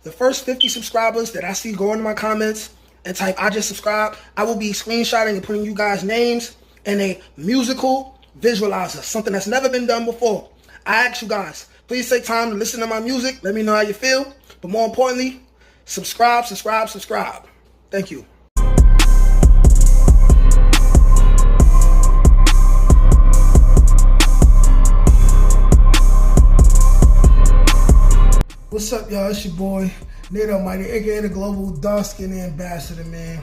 The first 50 subscribers that I see go into my comments and type "I just subscribed," I will be screenshotting and putting you guys' names in a musical visualizer, something that's never been done before. I ask you guys, please take time to listen to my music. Let me know how you feel. But more importantly, subscribe. Thank you. What's up, y'all? It's your boy, Nate Almighty, aka the Global Dark Skin Ambassador, man.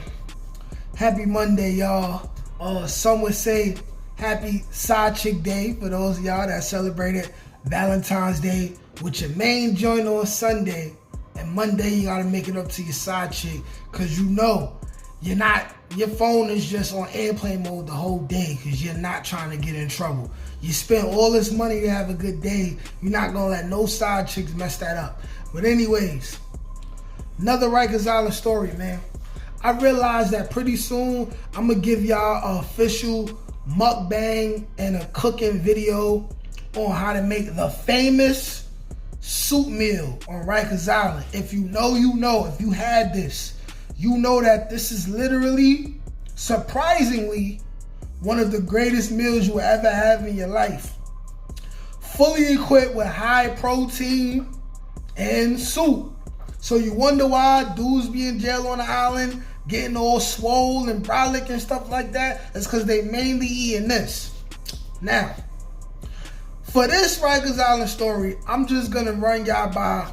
Happy Monday, y'all. Some would say happy Side Chick Day for those of y'all that celebrated Valentine's Day with your main joint on Sunday. And Monday, you gotta make it up to your side chick, cause you know your phone is just on airplane mode the whole day, cause you're not trying to get in trouble. You spend all this money to have a good day. You're not gonna let no side chicks mess that up. But anyways, another Rikers Island story, man. I realized that pretty soon I'm gonna give y'all an official mukbang and a cooking video on how to make the famous soup meal on Rikers Island. If you know, you know. If you had this, you know that this is literally, surprisingly, one of the greatest meals you will ever have in your life. Fully equipped with high protein and soup. So you wonder why dudes be in jail on the island, getting all swole and brolic and stuff like that? It's because they mainly eating this. Now, for this Rikers Island story, I'm just gonna run y'all by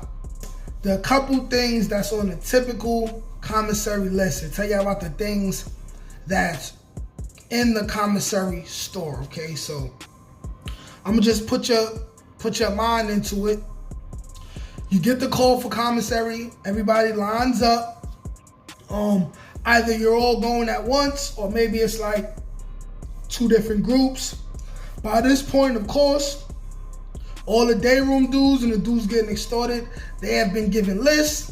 the couple things that's on the typical commissary list and tell y'all about the things that's in the commissary store. Okay, so I'm gonna just put your mind into it. You get the call for commissary, everybody lines up. Either you're all going at once, or maybe it's like two different groups. By this point, of course, all the day room dudes and the dudes getting extorted, they have been given lists.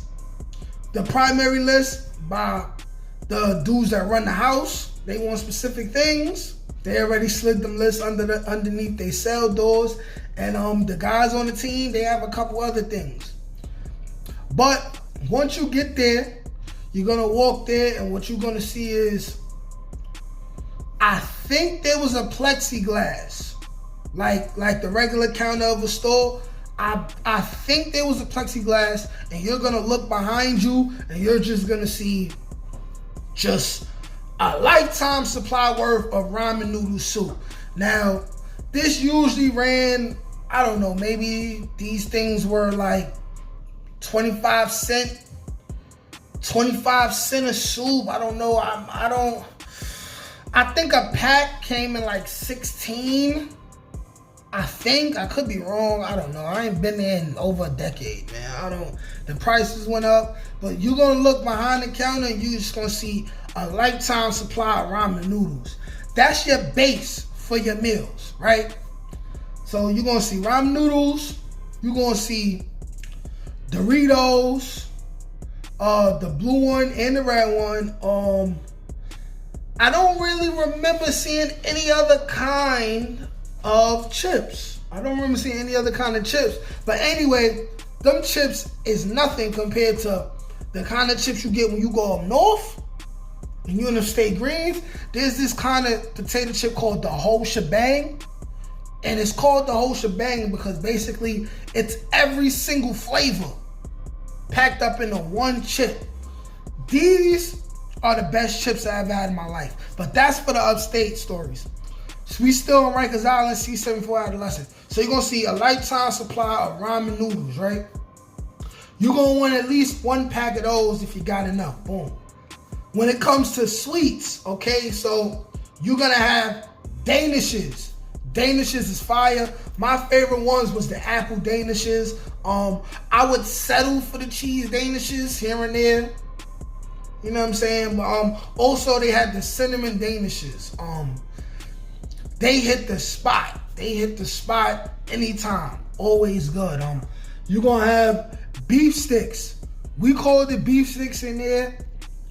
The primary list by the dudes that run the house. They want specific things. They already slid them lists underneath their cell doors. And the guys on the team, they have a couple other things. But once you get there, you're gonna walk there, and what you're gonna see is, I think there was a plexiglass, like the regular counter of a store. I think there was a plexiglass, and you're gonna look behind you, and you're just gonna see just a lifetime supply worth of ramen noodle soup. Now, this usually ran, I don't know, maybe these things were like 25 cent a soup. I don't know. I think a pack came in like 16. I think. I could be wrong. I don't know. I ain't been there in over a decade, man. The prices went up, but you're gonna look behind the counter and you're just gonna see a lifetime supply of ramen noodles. That's your base for your meals, right? So you're gonna see ramen noodles, you're gonna see Doritos, the blue one and the red one. I don't really remember seeing any other kind of chips. But anyway, them chips is nothing compared to the kind of chips you get when you go up north and you're in the state greens. There's this kind of potato chip called the whole shebang. And it's called the whole shebang because basically it's every single flavor packed up into one chip. These are the best chips I've had in my life. But that's for the upstate stories. So we still on Rikers Island, C74 Adolescent. So you're gonna see a lifetime supply of ramen noodles, right? You're gonna want at least one pack of those if you got enough. Boom. When it comes to sweets, okay, so you're gonna have Danishes. Danishes is fire. My favorite ones was the apple Danishes. I would settle for the cheese Danishes here and there. You know what I'm saying? But also they had the cinnamon Danishes. They hit the spot. Anytime. Always good. You're gonna have beef sticks. We call it beef sticks in there,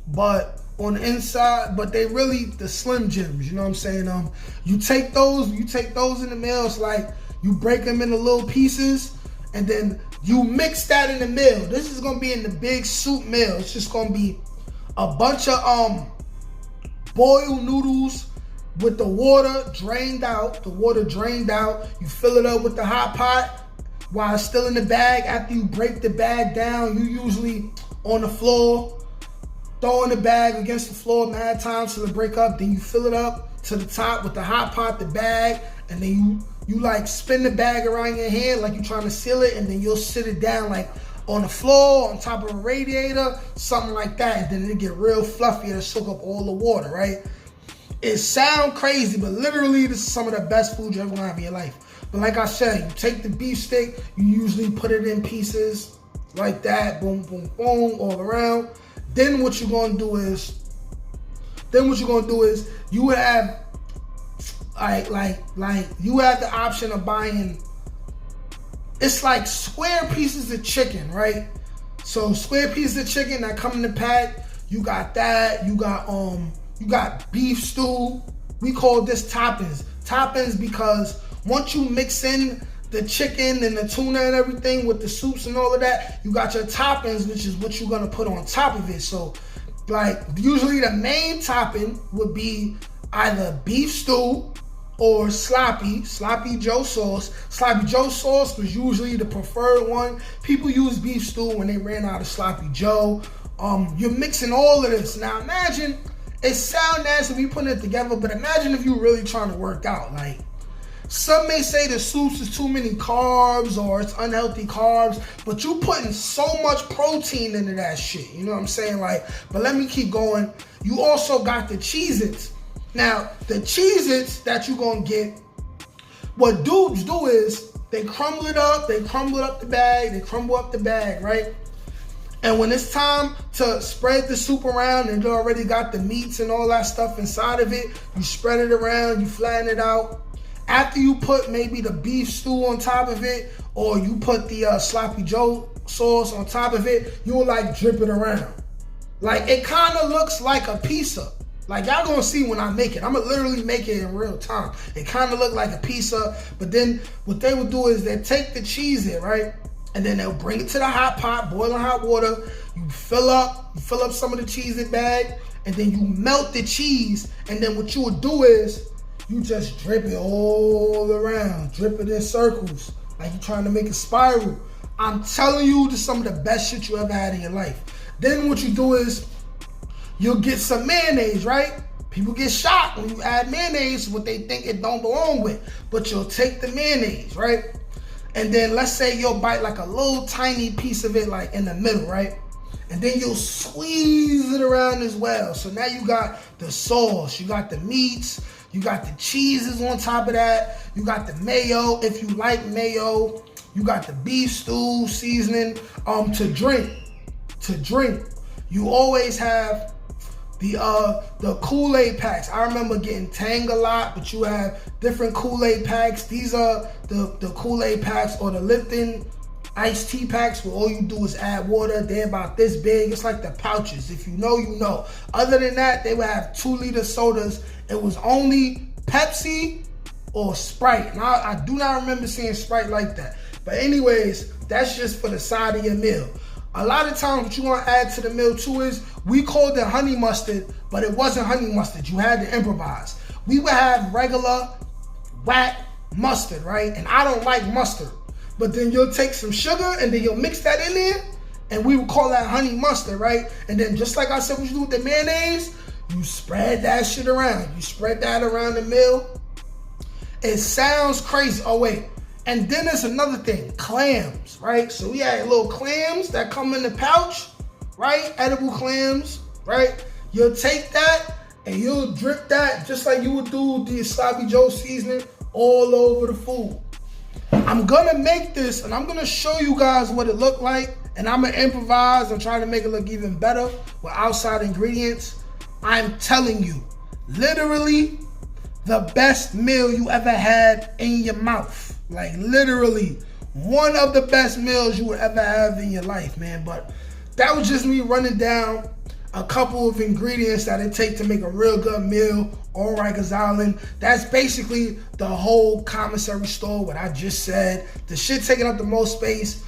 but on the inside, but they really the Slim Jims, you know what I'm saying? You take those in the mail. It's like you break them into little pieces and then you mix that in the meal. This is gonna be in the big soup meal. It's just gonna be a bunch of boiled noodles with the water drained out. You fill it up with the hot pot while it's still in the bag. After you break the bag down, you usually on the floor, throwing the bag against the floor mad times till it break up. Then you fill it up to the top with the hot pot, the bag, and then you like spin the bag around your hand like you're trying to seal it, and then you'll sit it down like on the floor, on top of a radiator, something like that, and then it'll get real fluffy and soak up all the water, right? It sounds crazy, but literally this is some of the best food you're ever gonna have in your life. But like I said, you take the beef stick, you usually put it in pieces like that, boom, boom, boom, all around. Then what you're gonna do is you have like you have the option of buying, it's like square pieces of chicken, right? So square pieces of chicken that come in the pack, you got that, you got beef stew. We call this toppings. Toppings because once you mix in the chicken and the tuna and everything with the soups and all of that, you got your toppings, which is what you're gonna put on top of it. So like usually the main topping would be either beef stew or sloppy Joe sauce. Sloppy Joe sauce was usually the preferred one. People use beef stew when they ran out of sloppy Joe. You're mixing all of this. Now imagine, it sounds nasty we putting it together, but imagine if you're really trying to work out. Like, some may say the soups is too many carbs or it's unhealthy carbs, but you putting so much protein into that shit. You know what I'm saying? Like, but let me keep going. You also got the Cheez-Its. Now, the Cheez-Its that you're gonna get, what dudes do is they crumble up the bag, right? And when it's time to spread the soup around and you already got the meats and all that stuff inside of it, you spread it around, you flatten it out. After you put maybe the beef stew on top of it, or you put the sloppy Joe sauce on top of it, you'll like drip it around. Like, it kind of looks like a pizza. Like, y'all gonna see when I make it. I'm gonna literally make it in real time. It kind of look like a pizza, but then what they would do is they take the Cheez-It, right? And then they'll bring it to the hot pot, boiling hot water. You fill up some of the Cheez-It bag, and then you melt the cheese. And then what you would do is you just drip it all around, drip it in circles, like you're trying to make a spiral. I'm telling you, this is some of the best shit you ever had in your life. Then what you do is you'll get some mayonnaise, right? People get shocked when you add mayonnaise, what they think it don't belong with. But you'll take the mayonnaise, right? And then let's say you'll bite like a little tiny piece of it like in the middle, right? And then you'll squeeze it around as well. So now you got the sauce, you got the meats, you got the cheeses on top of that, you got the mayo, if you like mayo, you got the beef stew seasoning. To drink, you always have the Kool-Aid packs. I remember getting Tang a lot, but you have different Kool-Aid packs. These are the Kool-Aid packs, or the Lipton iced tea packs, where all you do is add water. They're about this big. It's like the pouches. If you know, you know. Other than that, they would have 2-liter sodas. It was only Pepsi or Sprite. And I do not remember seeing Sprite like that. But anyways, that's just for the side of your meal. A lot of times what you want to add to the meal too is, we called it honey mustard, but it wasn't honey mustard. You had to improvise. We would have regular whack mustard, right? And I don't like mustard. But then you'll take some sugar and then you'll mix that in there, and we would call that honey mustard, right? And then just like I said, what you do with the mayonnaise, you spread that shit around. You spread that around the meal. It sounds crazy. Oh, wait. And then there's another thing, clams, right? So we had little clams that come in the pouch, right? Edible clams, right? You'll take that and you'll drip that just like you would do the sloppy Joe seasoning all over the food. I'm gonna make this and I'm gonna show you guys what it looked like, and I'm gonna improvise and try to make it look even better with outside ingredients. I'm telling you, literally the best meal you ever had in your mouth. Like, literally one of the best meals you would ever have in your life, man. But that was just me running down a couple of ingredients that it takes to make a real good meal on Rikers Island. That's basically the whole commissary store, what I just said. The shit taking up the most space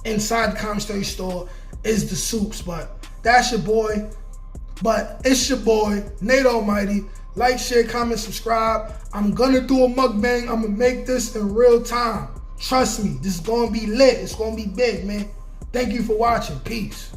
inside the commissary store is the soups, but that's your boy. But it's your boy, Nate Almighty. Like, share, comment, subscribe. I'm gonna do a mukbang. I'm gonna make this in real time. Trust me, this is gonna be lit. It's gonna be big, man. Thank you for watching. Peace.